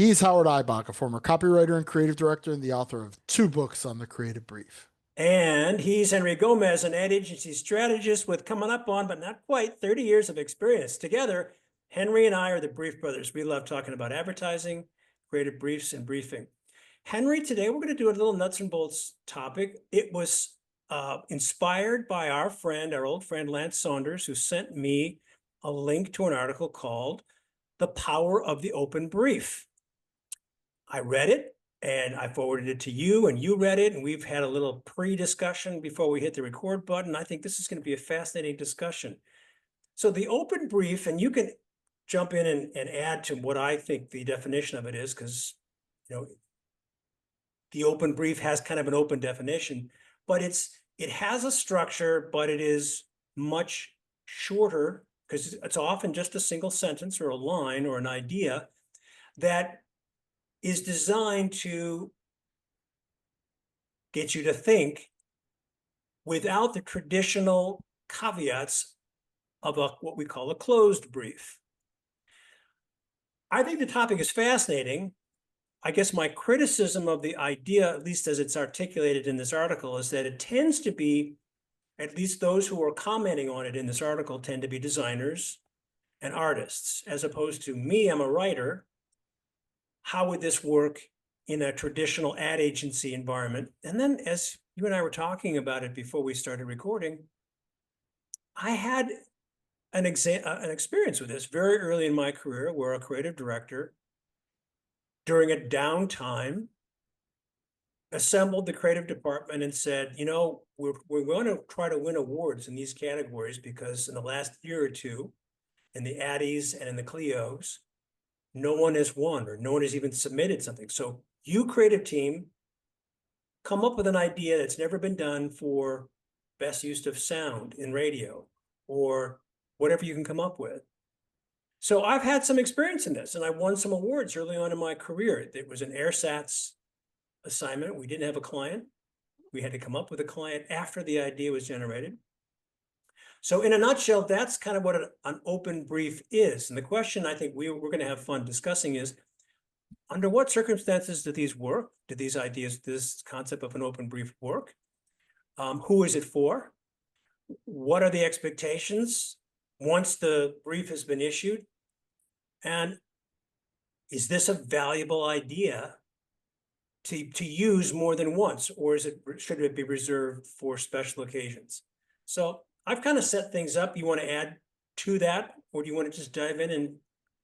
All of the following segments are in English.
He's Howard Eibach, a former copywriter and creative director and the author of two books on the creative brief. And he's Henry Gomez, an ad agency strategist with coming up on, but not quite, 30 years of experience. Together, Henry and I are the Brief Brothers. We love talking about advertising, creative briefs, and briefing. Henry, today we're going to do a little nuts and bolts topic. It was inspired by our old friend Lance Saunders, who sent me a link to an article called The Power of the Open Brief. I read it and I forwarded it to you and you read it, and we've had a little pre-discussion before we hit the record button. I think this is going to be a fascinating discussion. So the open brief, and you can jump in and add to what I think the definition of it is, because the open brief has kind of an open definition, but it has a structure, but it is much shorter because it's often just a single sentence or a line or an idea that is designed to get you to think without the traditional caveats of what we call a closed brief. I think the topic is fascinating. I guess my criticism of the idea, at least as it's articulated in this article, is that it tends to be, at least those who are commenting on it in this article tend to be designers and artists, as opposed to me. I'm a writer. How would this work in a traditional ad agency environment? And then, as you and I were talking about it before we started recording, I had an experience with this very early in my career, where a creative director, during a downtime, assembled the creative department and said, we're going to try to win awards in these categories because in the last year or two, in the Addies and in the Clios, no one has won or no one has even submitted something. So you, creative team, come up with an idea that's never been done for best use of sound in radio or whatever you can come up with. So I've had some experience in this, and I won some awards early on in my career. It was an AirSats assignment. We didn't have a client. We had to come up with a client after the idea was generated. So in a nutshell, that's kind of what an open brief is. And the question I think we're going to have fun discussing is, under what circumstances do these work? Do these ideas, this concept of an open brief work? Who is it for? What are the expectations once the brief has been issued? And is this a valuable idea to use more than once, or should it be reserved for special occasions? So I've kind of set things up. You want to add to that, or do you want to just dive in and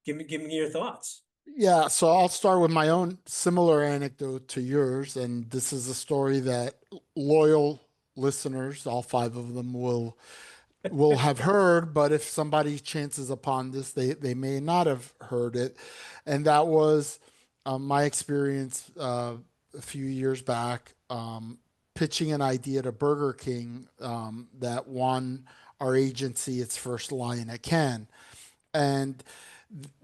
give me your thoughts? Yeah, so I'll start with my own similar anecdote to yours, and this is a story that loyal listeners, all five of them, will have heard, but if somebody chances upon this, they may not have heard it. And that was my experience a few years back, pitching an idea to Burger King that won our agency its first Lion at Cannes. And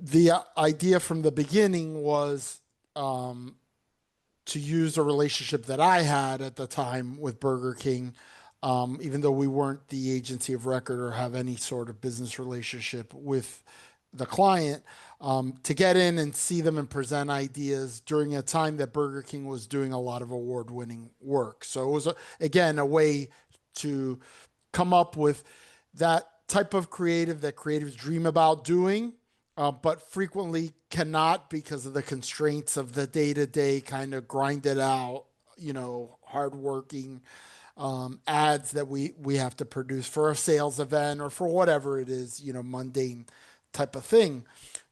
the idea from the beginning was to use a relationship that I had at the time with Burger King, even though we weren't the agency of record or have any sort of business relationship with the client, to get in and see them and present ideas during a time that Burger King was doing a lot of award-winning work. So it was, again, a way to come up with that type of creative that creatives dream about doing, but frequently cannot because of the constraints of the day-to-day kind of grind it out, hardworking ads that we have to produce for a sales event or for whatever it is, mundane type of thing.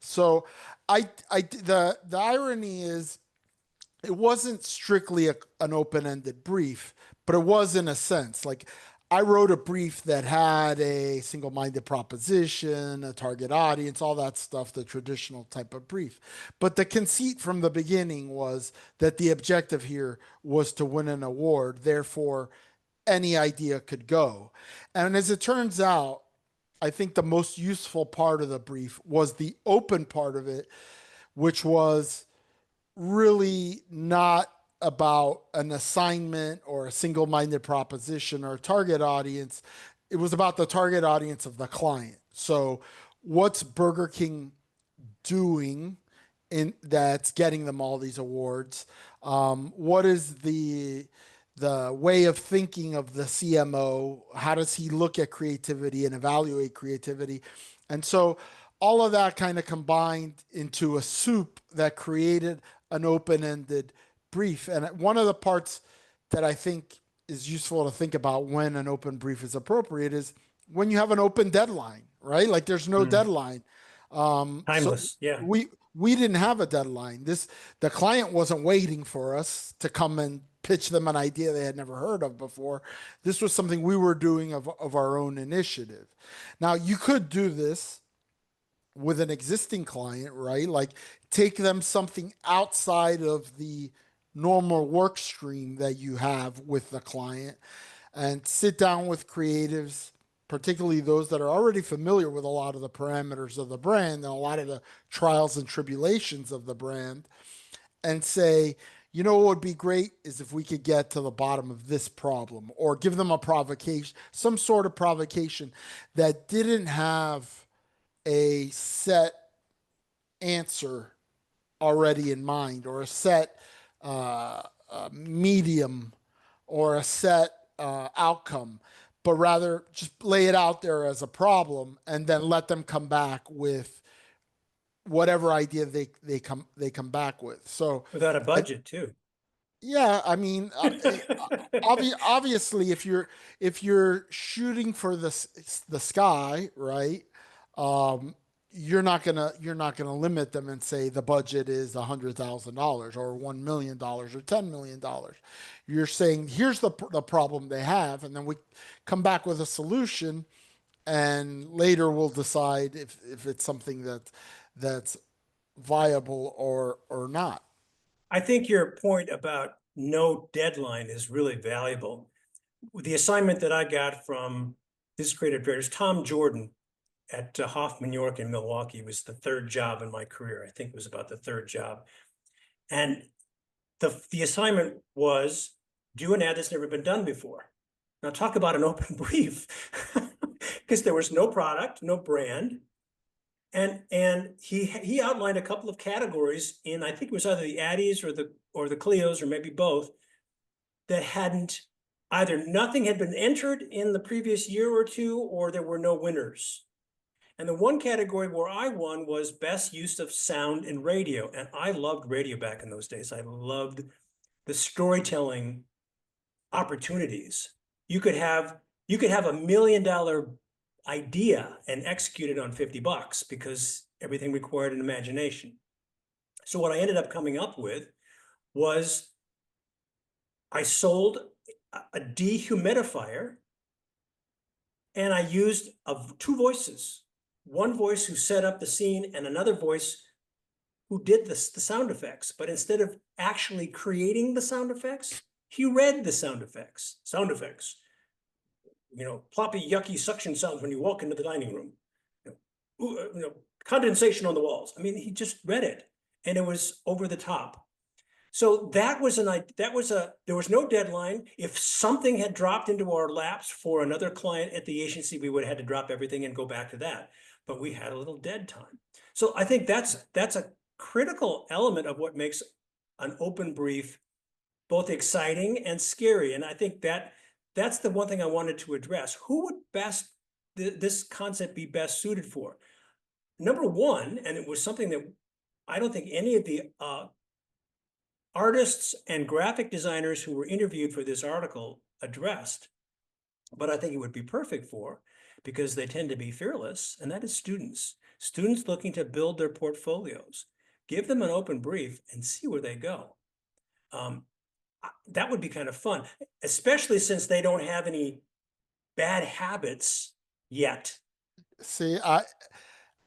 So the irony is, it wasn't strictly an open-ended brief, but it was in a sense. Like, I wrote a brief that had a single-minded proposition, a target audience, all that stuff, the traditional type of brief. But the conceit from the beginning was that the objective here was to win an award. Therefore, any idea could go. And as it turns out, I think the most useful part of the brief was the open part of it, which was really not about an assignment or a single-minded proposition or a target audience. It was about the target audience of the client. So what's Burger King doing in that's getting them all these awards? What is the way of thinking of the CMO? How does he look at creativity and evaluate creativity? And so all of that kind of combined into a soup that created an open-ended brief. And one of the parts that I think is useful to think about when an open brief is appropriate is when you have an open deadline, right? Like there's no Mm. deadline. So Timeless. Yeah. we didn't have a deadline. The client wasn't waiting for us to come and pitch them an idea they had never heard of before. This was something we were doing of our own initiative. Now you could do this with an existing client, right? Like take them something outside of the normal work stream that you have with the client and sit down with creatives, particularly those that are already familiar with a lot of the parameters of the brand and a lot of the trials and tribulations of the brand, and say, you know what would be great is if we could get to the bottom of this problem, or give them a provocation, some sort of provocation that didn't have a set answer already in mind, or a set medium, or a set outcome, but rather just lay it out there as a problem and then let them come back with whatever idea they come back with. So Without a I, budget too. yeah, I mean, obviously, if you're shooting for the sky, right? Um, you're not gonna limit them and say the budget is $100,000 or $1 million or $10 million. You're saying here's the problem they have, and then we come back with a solution, and later we'll decide if it's something that's viable or not. I think your point about no deadline is really valuable. The assignment that I got from this creative director is Tom Jordan at Hoffman York in Milwaukee. Was the third job in my career. I think it was about the third job. And the assignment was do an ad that's never been done before. Now talk about an open brief, because there was no product, no brand. And he outlined a couple of categories in, I think it was either the Addies or the Clios or maybe both, that hadn't, either nothing had been entered in the previous year or two, or there were no winners. And the one category where I won was best use of sound in radio. And I loved radio back in those days. I loved the storytelling opportunities. You could have $1 million idea and execute it on $50 because everything required an imagination. So what I ended up coming up with was I sold a dehumidifier, and I used two voices. One voice who set up the scene and another voice who did the sound effects. But instead of actually creating the sound effects, he read the sound effects. Sound effects. Ploppy, yucky suction sounds when you walk into the dining room. Condensation on the walls. I mean, he just read it, and it was over the top. So there was no deadline. If something had dropped into our laps for another client at the agency, we would have had to drop everything and go back to that. But we had a little dead time. So I think that's a critical element of what makes an open brief both exciting and scary. And I think that's the one thing I wanted to address. Who would this concept be best suited for? Number one, and it was something that I don't think any of the artists and graphic designers who were interviewed for this article addressed, but I think it would be perfect for, because they tend to be fearless, and that is students looking to build their portfolios. Give them an open brief and see where they go. That would be kind of fun, especially since they don't have any bad habits yet. See, I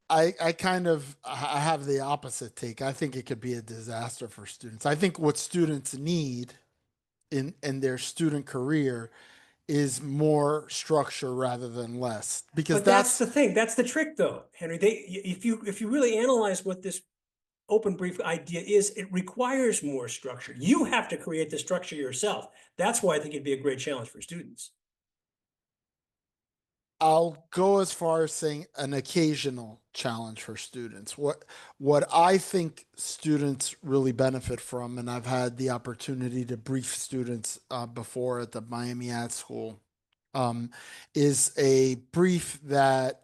have the opposite take. I think it could be a disaster for students. I think what students need in their student career is more structure rather than less, because But that's the thing. That's the trick, though, Henry. If you really analyze what this open brief idea is, it requires more structure. You have to create the structure yourself. That's why I think it'd be a great challenge for students. I'll go as far as saying an occasional challenge for students. What I think students really benefit from, and I've had the opportunity to brief students before at the Miami Ad School, um, is a brief that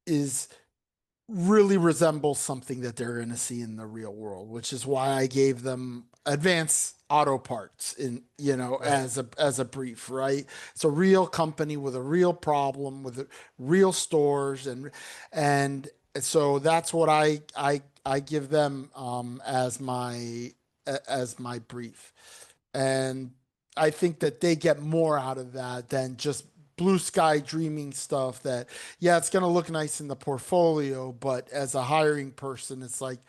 is really resembles something that they're going to see in the real world, which is why I gave them advanced auto parts in, Right. as a brief, right? It's a real company with a real problem with real stores and so that's what I give them as my brief. And I think that they get more out of that than just blue sky dreaming stuff that, yeah, it's going to look nice in the portfolio, but as a hiring person, it's like,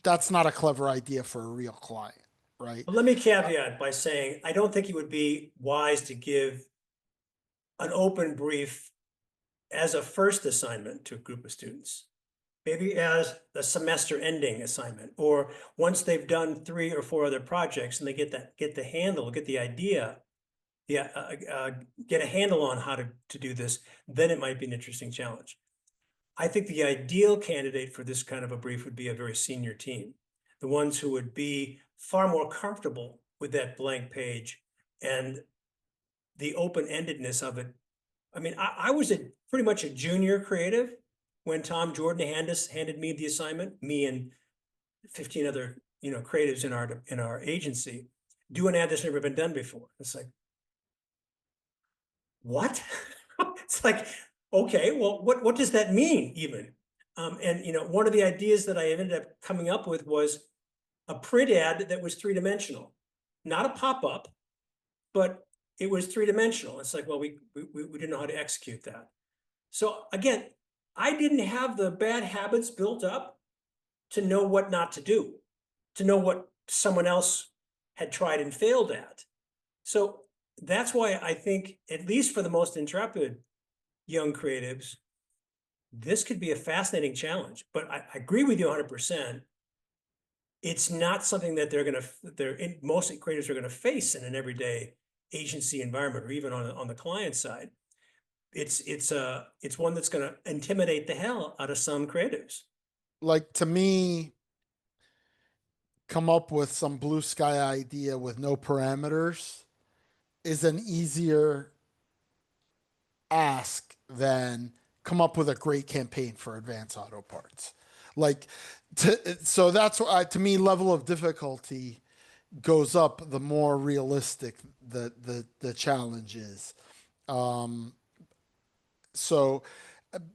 that's not a clever idea for a real client, right? But let me caveat by saying, I don't think it would be wise to give an open brief as a first assignment to a group of students. Maybe as a semester ending assignment, or once they've done 3 or 4 other projects and they get the handle, get the idea, yeah, get a handle on how to do this, then it might be an interesting challenge. I think the ideal candidate for this kind of a brief would be a very senior team, the ones who would be far more comfortable with that blank page and the open-endedness of it. I mean, I was pretty much a junior creative when Tom Jordan handed me the assignment, me and 15 other, creatives in our agency, do an ad that's never been done before. It's like, what? It's like, okay, well, what does that mean even? And one of the ideas that I ended up coming up with was a print ad that was three-dimensional, not a pop-up, but it was three-dimensional. It's like, well, we didn't know how to execute that. So again, I didn't have the bad habits built up to know what not to do, to know what someone else had tried and failed at. So that's why I think, at least for the most intrepid young creatives, this could be a fascinating challenge. But I agree with you 100%. It's not something that most creators are going to face in an everyday agency environment or even on the client side. It's one that's going to intimidate the hell out of some creatives. Like to me, come up with some blue sky idea with no parameters is an easier ask than come up with a great campaign for advanced auto parts. Like, so that's why, to me, level of difficulty goes up the more realistic the challenge is. So,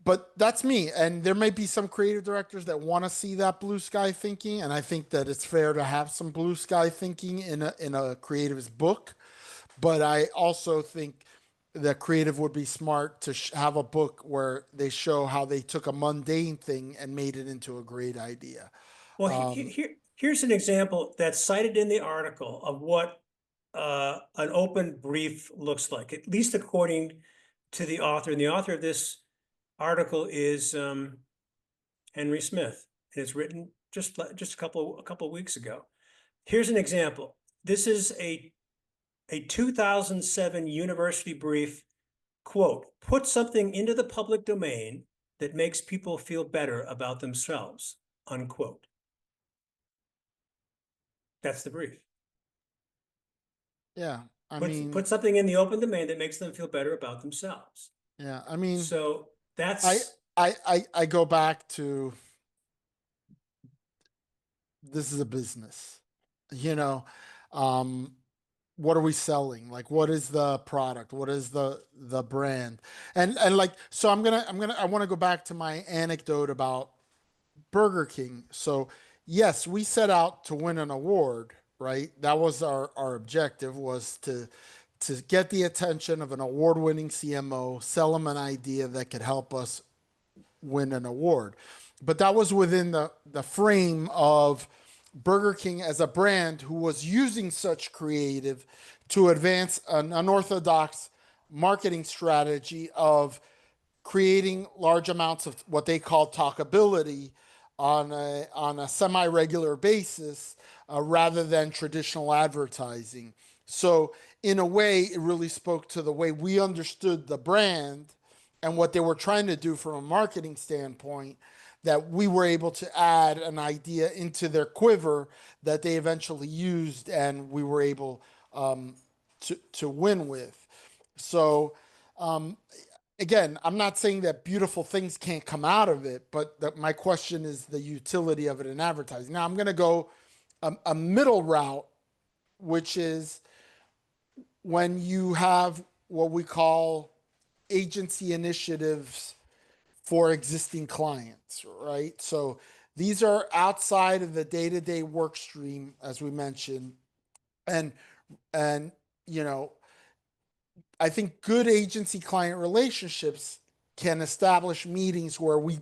but that's me. And there may be some creative directors that want to see that blue sky thinking, and I think that it's fair to have some blue sky thinking in a creative's book. But I also think that creative would be smart to have a book where they show how they took a mundane thing and made it into a great idea. Well, here's an example that's cited in the article of what an open brief looks like, at least according to the author. And the author of this article is Henry Smith, and it's written just a couple of weeks ago. Here's an example. This is a 2007 university brief. Quote, put something into the public domain that makes people feel better about themselves, unquote. That's the brief. Yeah, I Put mean, something in the open domain that makes them feel better about themselves. yeah, I mean, So I that's I go back to this is a business, you know. Um, what are we selling? Like, what is the product? What is the brand? And like, so I want to go back to my anecdote about Burger King. So yes, we set out to win an award, right? That was our objective was to get the attention of an award-winning CMO, sell them an idea that could help us win an award. But that was within the frame of Burger King as a brand who was using such creative to advance an unorthodox marketing strategy of creating large amounts of what they call talkability on a semi-regular basis rather than traditional advertising. So in a way, it really spoke to the way we understood the brand and what they were trying to do from a marketing standpoint, that we were able to add an idea into their quiver that they eventually used, and we were able to win with. So again, I'm not saying that beautiful things can't come out of it, but my question is the utility of it in advertising. Now I'm going to go a middle route, which is when you have what we call agency initiatives for existing clients, right? So these are outside of the day-to-day work stream, as we mentioned, and and you know, I think good agency client relationships can establish meetings where we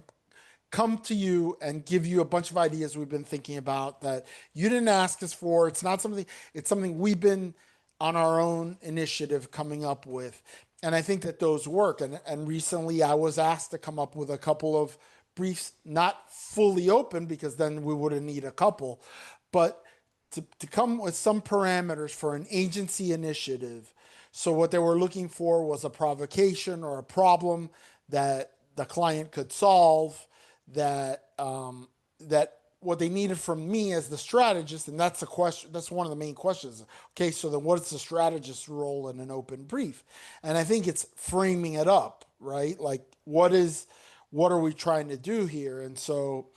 come to you and give you a bunch of ideas we've been thinking about that you didn't ask us for. It's not something, it's something we've been on our own initiative coming up with. And I think that those work. And recently I was asked to come up with a couple of briefs, not fully open because then we wouldn't need a couple, but to come with some parameters for an agency initiative. So what they were looking for was a provocation or a problem that the client could solve, that what they needed from me as the strategist, and that's the question, that's one of the main questions. Okay, so then what's the strategist's role in an open brief? And I think it's framing it up, right? Like what are we trying to do here? And so,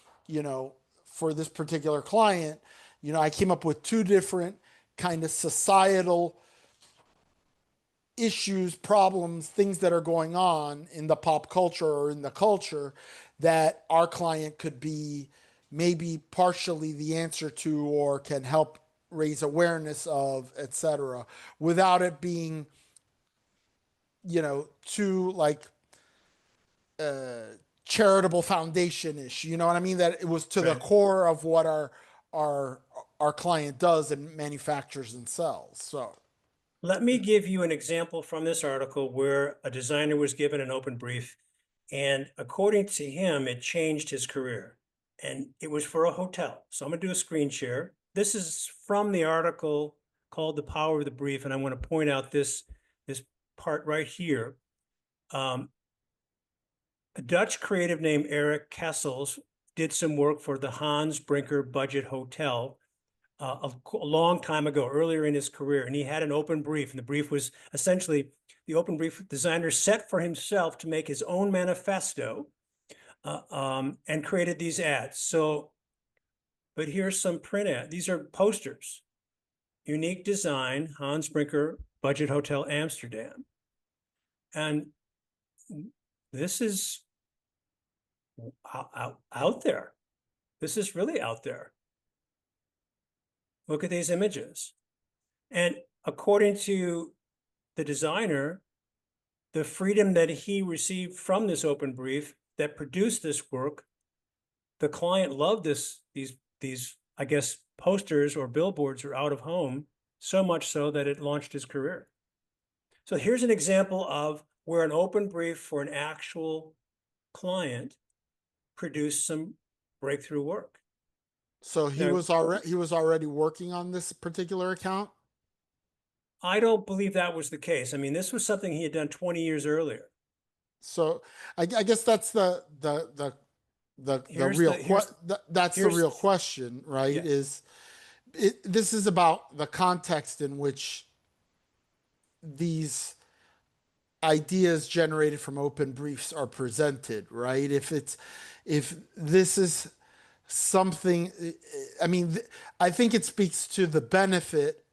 for this particular client, I came up with two different kind of societal issues, problems, things that are going on in the pop culture or in the culture that our client could be maybe partially the answer to or can help raise awareness of, etc., without it being, too like charitable foundation-ish. You know what I mean? That it was to the Right. core of what our our client does and manufactures and sells. So Let me give you an example from this article where a designer was given an open brief, and according to him, it changed his career. And it was for a hotel. So I'm going to do a screen share. This is from the article called The Power of the Brief, and I want to point out this part right here. A Dutch creative named Eric Kessels did some work for the Hans Brinker Budget Hotel a long time ago, earlier in his career, and he had an open brief, and the brief was essentially the open brief designer set for himself to make his own manifesto and created these ads. So, but here's some print ads. These are posters. Unique design, Hans Brinker Budget Hotel Amsterdam. And this is out there. This is really out there. Look at these images. And according to the designer, the freedom that he received from this open brief that produced this work, the client loved these, I guess, posters or billboards or out of home, so much so that it launched his career. So here's an example of where an open brief for an actual client produced some breakthrough work. So Now, he was already working on this particular account. I don't believe that was the case. I mean, this was something he had done 20 years earlier. So I guess that's the Here's real the here's that's the here's real question, right? yeah. This is about the context in which these ideas generated from open briefs are presented, right? If this is something, I mean, I think it speaks to the benefit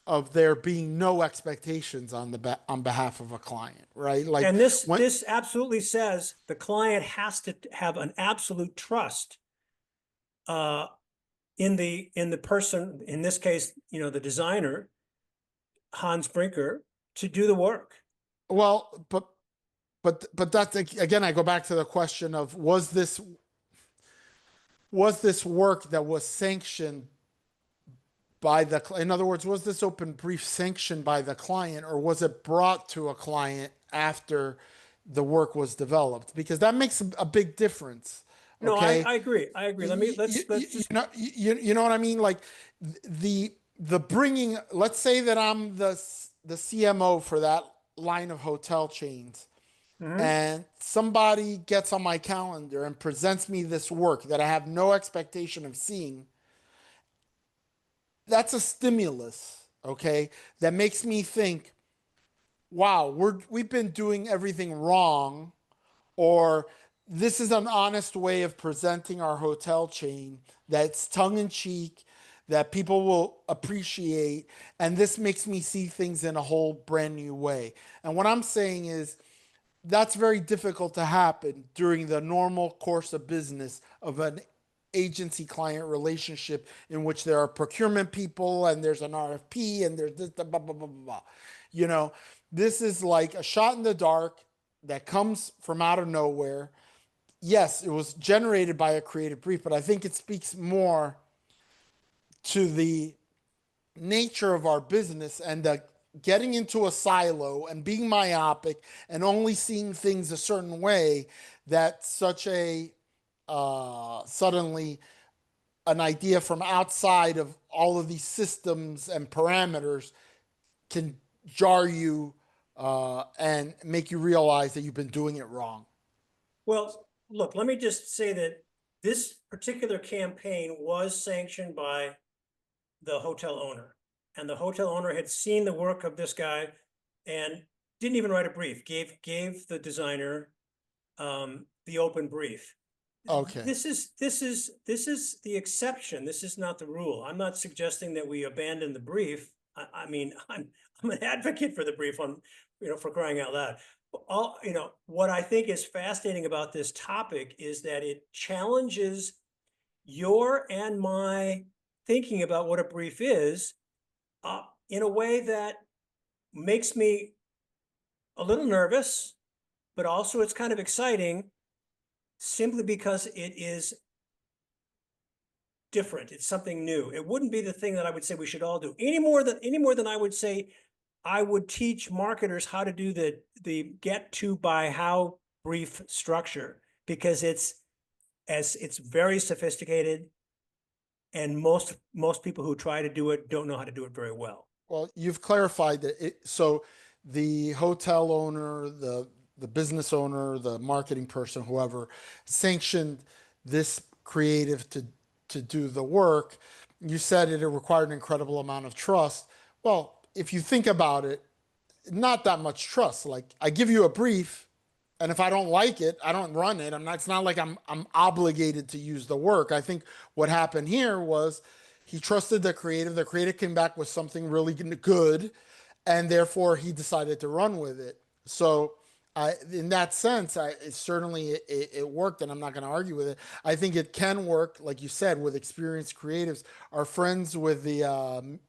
of there being no expectations on behalf of a client, right? Like And this when this absolutely says the client has to have an absolute trust uh, in the person, in this case, the designer, Hans Brinker, to do the work. well, but that's again, I go back to the question of was this work that was sanctioned by in other words, was this open brief sanctioned by the client, or was it brought to a client after the work was developed? Because that makes a big difference. No, I, Okay. I agree. I agree. Let me let's You just know, you know what I mean? Like the bringing, let's say that I'm the CMO for that line of hotel chains, Mhm. and somebody gets on my calendar and presents me this work that I have no expectation of seeing, that's a stimulus, okay? That makes me think, wow, we've been doing everything wrong, or this is an honest way of presenting our hotel chain that's tongue in cheek, that people will appreciate, and this makes me see things in a whole brand new way. And what I'm saying is that's very difficult to happen during the normal course of business of an agency client relationship in which there are procurement people and there's an RFP and there's this blah blah blah blah blah. You know, this is like a shot in the dark that comes from out of nowhere. Yes, it was generated by a creative brief, but I think it speaks more to the nature of our business and that getting into a silo and being myopic and only seeing things a certain way, that such a suddenly an idea from outside of all of these systems and parameters can jar you and make you realize that you've been doing it wrong. Well, look, let me just say that this particular campaign was sanctioned by the hotel owner. And the hotel owner had seen the work of this guy and didn't even write a brief, gave the designer the open brief. Okay. This is the exception. This is not the rule. I'm not suggesting that we abandon the brief. I mean, I'm an advocate for the brief on, for crying out loud. What I think is fascinating about this topic is that it challenges your and my thinking about what a brief is, in a way that makes me a little nervous, but also it's kind of exciting simply because it is different. It's something new. It wouldn't be the thing that I would say we should all do any more than I would say I would teach marketers how to do the get to by how brief structure, because it's very sophisticated, and most people who try to do it don't know how to do it very well. Well, you've clarified that so the hotel owner, the business owner, the marketing person, whoever sanctioned this creative to do the work. You said it required an incredible amount of trust. Well, if you think about it, not that much trust. Like I give you a brief, and if I don't like it, I don't run it. I'm not. It's not like I'm obligated to use the work. I think what happened here was he trusted the creative. The creative came back with something really good, and therefore he decided to run with it. So, in that sense, it worked, and I'm not going to argue with it. I think it can work, like you said, with experienced creatives. Our friends with the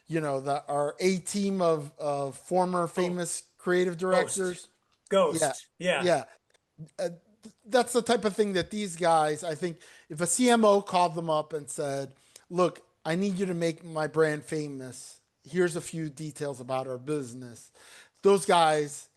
the our A team of former Oh, famous creative Ghost. directors. Yeah, Ghost. Yeah. yeah. Uh, that's the type of thing that these guys, I think, if a CMO called them up and said, "Look, I need you to make my brand famous. Here's a few details about our business." Those guys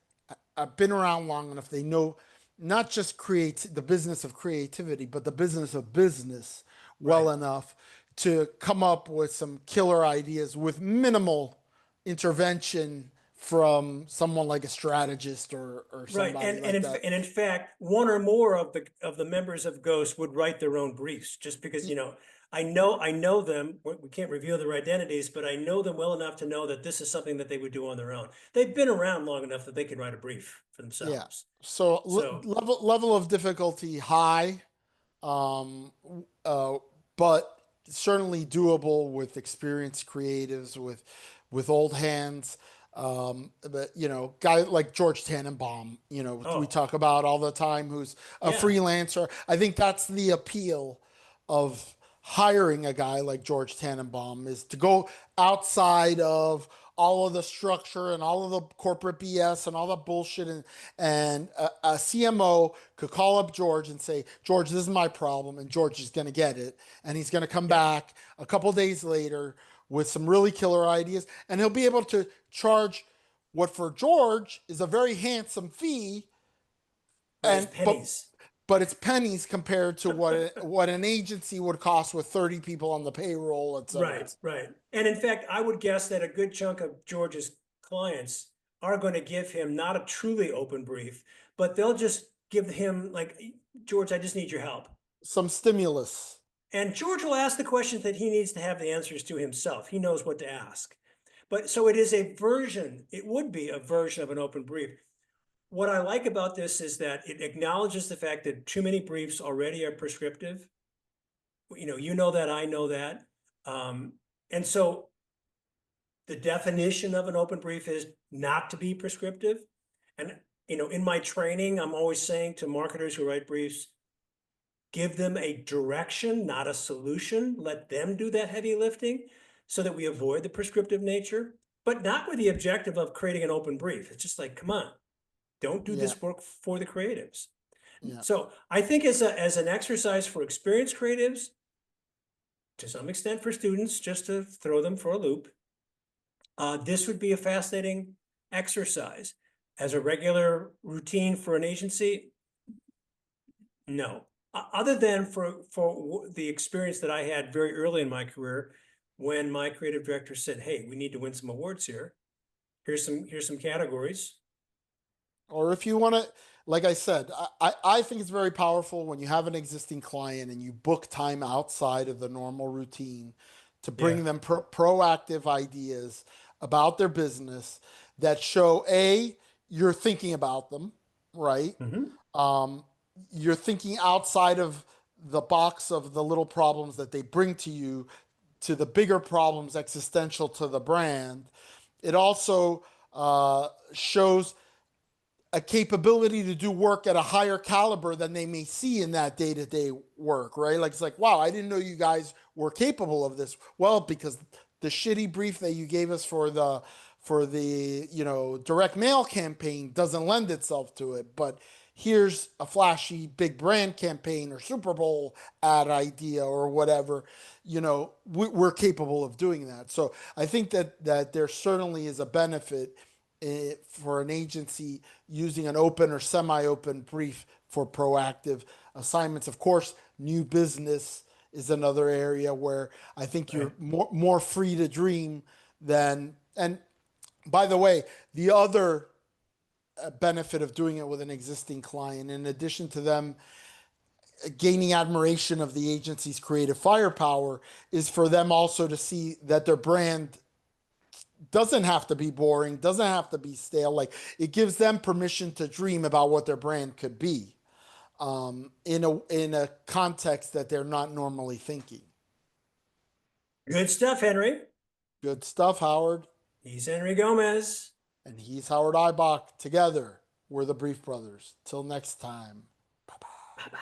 have been around long enough. They know not just create the business of creativity, but the business of business well Right. enough to come up with some killer ideas with minimal intervention from someone like a strategist or Right. somebody And like that. and in fact, one or more of the members of Ghost would write their own briefs, just because, I know them. We can't reveal their identities, but I know them well enough to know that this is something that they would do on their own. They've been around long enough that they can write a brief for Yeah. themselves. So So, level of difficulty high, um, uh, but certainly doable with experienced creatives, with old hands. But guy like George Tannenbaum, we oh, talk about all the time, who's a yeah, freelancer. I think that's the appeal of hiring a guy like George Tannenbaum, is to go outside of all of the structure and all of the corporate BS and all the bullshit, and a CMO could call up George and say, "George, this is my problem," and George is going to get it, and he's going to come yep. back a couple days later with some really killer ideas, and he'll be able to charge what for George is a very handsome fee, Right. It's and but pennies. but it's pennies compared to what an agency would cost with 30 people on the payroll, et cetera. Right, right. And in fact, I would guess that a good chunk of George's clients are going to give him not a truly open brief, but they'll just give him like, George, I just need your help. Some stimulus. And George will ask the questions that he needs to have the answers to himself. He knows what to ask. But so it is a version, it would be a version of an open brief. What I like about this is that it acknowledges the fact that too many briefs already are prescriptive. You know that, I know that. And so the definition of an open brief is not to be prescriptive. And, in my training, I'm always saying to marketers who write briefs, give them a direction, not a solution. Let them do that heavy lifting so that we avoid the prescriptive nature, but not with the objective of creating an open brief. It's just like, come on, don't do Yeah. this work for the creatives. Yeah. So I think as an exercise for experienced creatives, to some extent for students, just to throw them for a loop, this would be a fascinating exercise. As a regular routine for an agency, no. Other than for the experience that I had very early in my career, when my creative director said, "Hey, we need to win some awards here. Here's some categories." Or if you want to, like I said, I think it's very powerful when you have an existing client and you book time outside of the normal routine to bring Yeah. them proactive ideas about their business that show A, you're thinking about them, right? Mhm. You're thinking outside of the box of the little problems that they bring to you to the bigger problems existential to the brand. It also shows a capability to do work at a higher caliber than they may see in that day-to-day work, right? Like it's like, wow, I didn't know you guys were capable of this. Well, because the shitty brief that you gave us for the direct mail campaign doesn't lend itself to it. But here's a flashy big brand campaign or Super Bowl ad idea or whatever. We're capable of doing that. So I think that there certainly is a benefit for an agency using an open or semi-open brief for proactive assignments. Of course, new business is another area where I think you're more free to dream than. And by the way, the other benefit of doing it with an existing client, in addition to them gaining admiration of the agency's creative firepower, is for them also to see that their brand doesn't have to be boring, doesn't have to be stale. Like it gives them permission to dream about what their brand could be in a context that they're not normally thinking. Good stuff, Henry. Good stuff, Howard. He's Henry Gomez. And he's Howard Eibach. Together, we're the Brief Brothers. Till next time. Bye bye. Bye-bye.